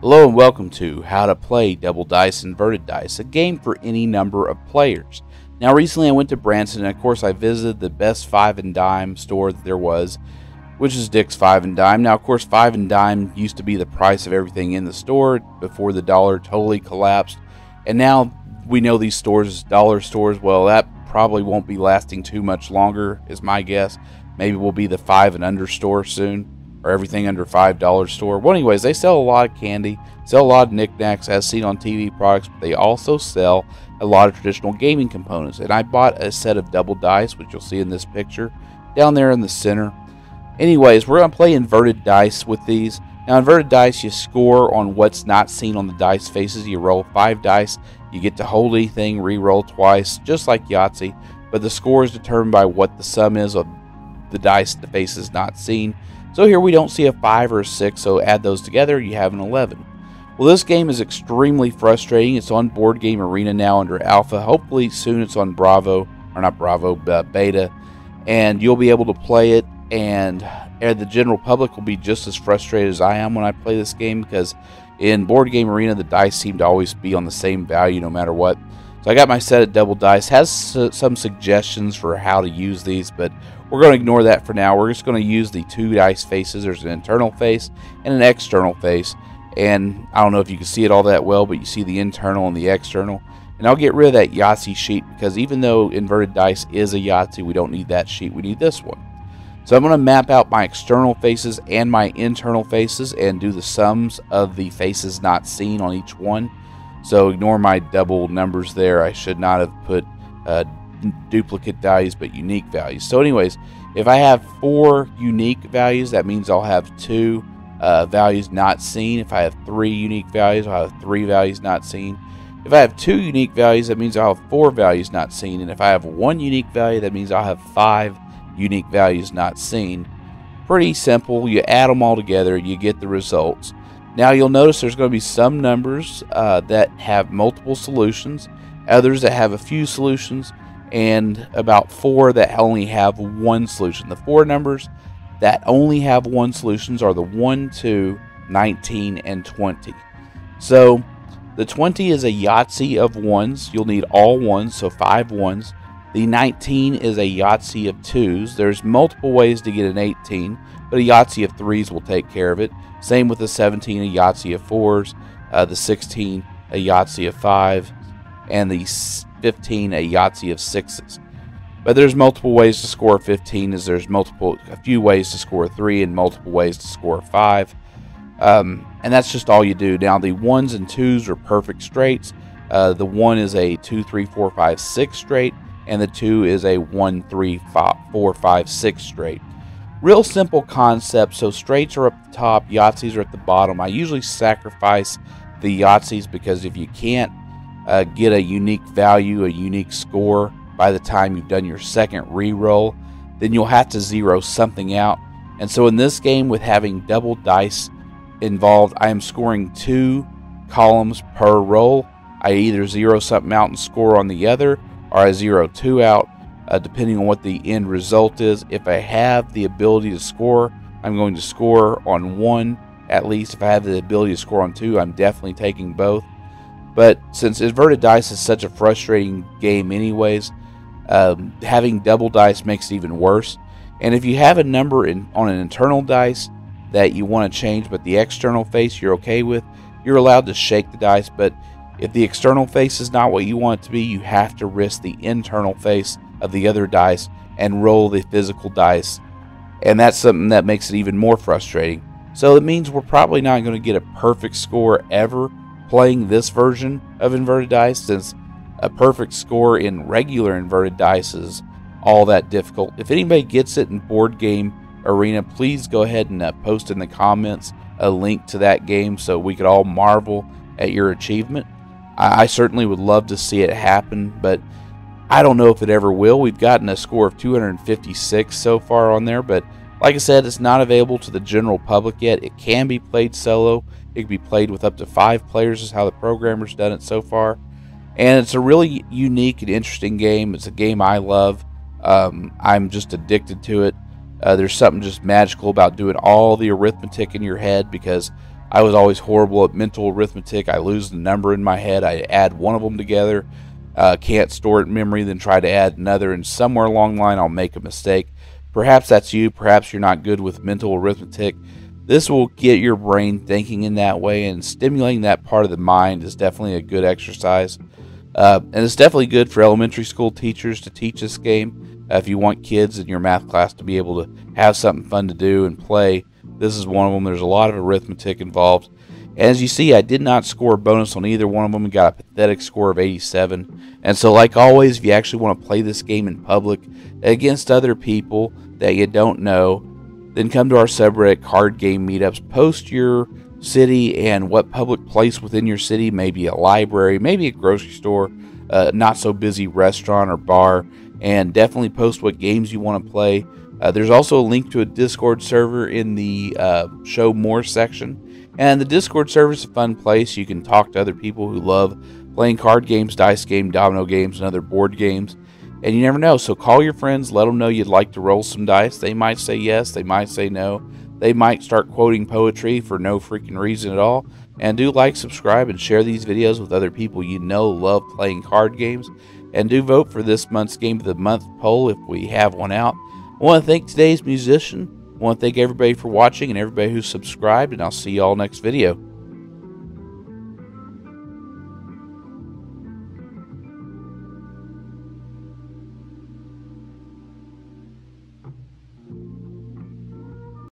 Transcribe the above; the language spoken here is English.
Hello and welcome to How to Play Double Dice Inverted Dice, a game for any number of players. Now recently I went to Branson and of course I visited the best 5 and dime store that there was, which is Dick's 5 and dime. Now of course 5 and dime used to be the price of everything in the store before the dollar totally collapsed, and now we know these stores as dollar stores. Well, that probably won't be lasting too much longer is my guess. Maybe we'll be the 5 and under store soon, or everything under $5 store. Well, anyways, they sell a lot of candy, sell a lot of knickknacks as seen on TV products, but they also sell a lot of traditional gaming components. And I bought a set of double dice, which you'll see in this picture down there in the center. Anyways, we're going to play inverted dice with these. Now, inverted dice, you score on what's not seen on the dice faces. You roll 5 dice, you get to hold anything, re-roll twice, just like Yahtzee, but the score is determined by what the sum is of the dice the faces not seen. So here we don't see a 5 or a 6, so add those together, you have an 11. Well, this game is extremely frustrating. It's on Board Game Arena now under Alpha. Hopefully soon it's on Bravo, or not Bravo, but Beta, and you'll be able to play it, and the general public will be just as frustrated as I am when I play this game, because in Board Game Arena the dice seem to always be on the same value no matter what. So I got my set of double dice. Has some suggestions for how to use these, but we're going to ignore that for now. We're just going to use the 2 dice faces. There's an internal face and an external face. And I don't know if you can see it all that well, but you see the internal and the external. And I'll get rid of that Yahtzee sheet, because even though inverted dice is a Yahtzee, we don't need that sheet. We need this one. So I'm going to map out my external faces and my internal faces and do the sums of the faces not seen on each one. So ignore my double numbers there. I should not have put duplicate values but unique values. So anyways, if I have 4 unique values, that means I'll have 2 values not seen. If I have 3 unique values, I'll have 3 values not seen. If I have 2 unique values, that means I'll have 4 values not seen. And if I have 1 unique value, that means I'll have 5 unique values not seen. Pretty simple. You add them all together, you get the results. Now you'll notice there's going to be some numbers that have multiple solutions, others that have a few solutions, and about 4 that only have 1 solution. The 4 numbers that only have 1 solutions are the 1, 2, 19, and 20. So the 20 is a Yahtzee of 1s. You'll need all 1s, so 5 1s. The 19 is a Yahtzee of 2s. There's multiple ways to get an 18, but a Yahtzee of 3s will take care of it. Same with the 17, a Yahtzee of 4s, the 16, a Yahtzee of 5, and the 15, a Yahtzee of 6s. But there's multiple ways to score 15, as there's a few ways to score 3 and multiple ways to score 5. And that's just all you do. Now the 1s and 2s are perfect straights. The 1 is a 2, 3, 4, 5, 6 straight, and the 2 is a 1, 3, 4, 5, 6 straight. Real simple concept. So straights are up the top, Yahtzees are at the bottom. I usually sacrifice the Yahtzees because if you can't get a unique value, a unique score by the time you've done your second re-roll, then you'll have to zero something out. And so in this game, with having double dice involved, I am scoring 2 columns per roll. I either zero something out and score on the other, or I zero 2 out, depending on what the end result is. If I have the ability to score, I'm going to score on 1 at least. If I have the ability to score on 2, I'm definitely taking both. But since inverted dice is such a frustrating game anyways, having double dice makes it even worse. And if you have a number on an internal dice that you want to change, but the external face you're okay with, you're allowed to shake the dice. But if the external face is not what you want it to be, you have to risk the internal face of the other dice and roll the physical dice. And that's something that makes it even more frustrating. So it means we're probably not going to get a perfect score ever playing this version of inverted dice, since a perfect score in regular inverted dice is all that difficult. If anybody gets it in Board Game Arena, please go ahead and post in the comments a link to that game so we could all marvel at your achievement. I certainly would love to see it happen, but I don't know if it ever will. We've gotten a score of 256 so far on there, but like I said, it's not available to the general public yet. It can be played solo. It can be played with up to 5 players, is how the programmer's done it so far. And it's a really unique and interesting game. It's a game I love. I'm just addicted to it. There's something just magical about doing all the arithmetic in your head, because I was always horrible at mental arithmetic. I lose the number in my head. I add one of them together, can't store it in memory, then try to add another, and somewhere along the line I'll make a mistake. Perhaps that's you. Perhaps you're not good with mental arithmetic. This will get your brain thinking in that way, and stimulating that part of the mind is definitely a good exercise. And it's definitely good for elementary school teachers to teach this game. If you want kids in your math class to be able to have something fun to do and play, this is one of them. There's a lot of arithmetic involved. As you see, I did not score a bonus on either one of them and got a pathetic score of 87. And so, like always, if you actually want to play this game in public against other people that you don't know, then come to our subreddit Card Game Meetups. Post your city and what public place within your city, maybe a library, maybe a grocery store, not so busy restaurant or bar, and definitely post what games you want to play. There's also a link to a Discord server in the Show More section. And the Discord server is a fun place. You can talk to other people who love playing card games, dice games, domino games, and other board games. And you never know, so call your friends, let them know you'd like to roll some dice. They might say yes, they might say no. They might start quoting poetry for no freaking reason at all. And do like, subscribe, and share these videos with other people you know love playing card games. And do vote for this month's Game of the Month poll if we have one out. I want to thank today's musician. I want to thank everybody for watching and everybody who subscribed, and I'll see you all next video.